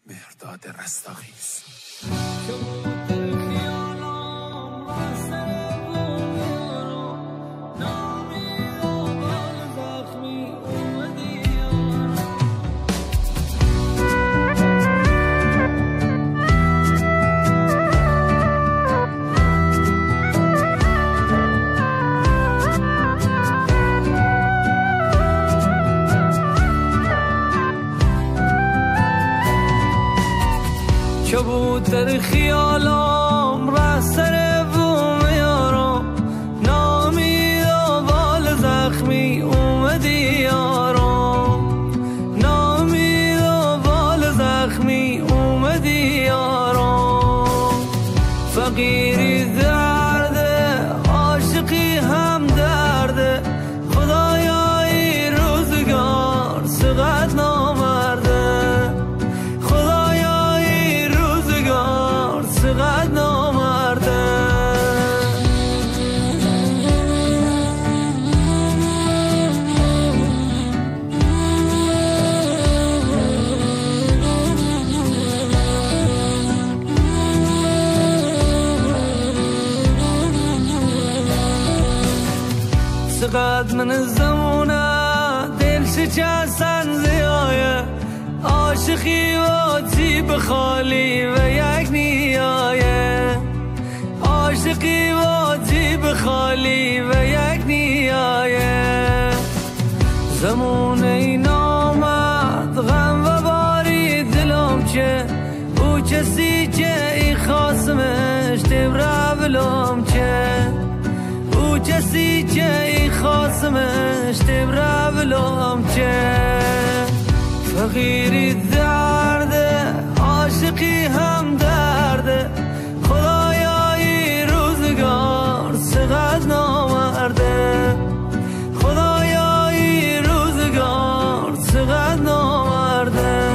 مهرداد رستاخیز. کبوتر خیالام ره سر بوم یارم، نامید و بال زخمی اومدی یارم، نامید و بال زخمی اومدی یارم. فقیری درده، عاشقی هم درده، خدایایی روزگار سقط نامرده، سقط نامرده. سقط من زمونه دل شکستن زیایه، عاشقی و جیب خالی و یک نیایه، عاشقی و جیب خالی و یک نیایه. زمون این آمد غم و باری دلم که، او کسی که ای خاسمش تبره بلوم که، او کسی که ای خاسمش تبره بلوم که. فقیری درده، عاشقی هم درده، خدایایی روزگار سقط نامرده، خدایایی روزگار سقط نامرده.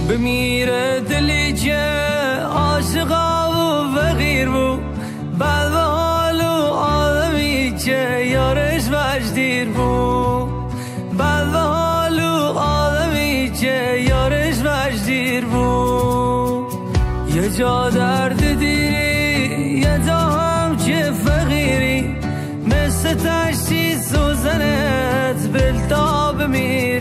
بمیره دلی که عاشقا و فقیر بو، بعد به حالو آدمی که یارش وجدیر بو، بعد به حالو آدمی که یارش وجدیر بو. یه جا درد دیری، یه جا هم که فقیری، مثل تشتی سوزنت بلتا بمیر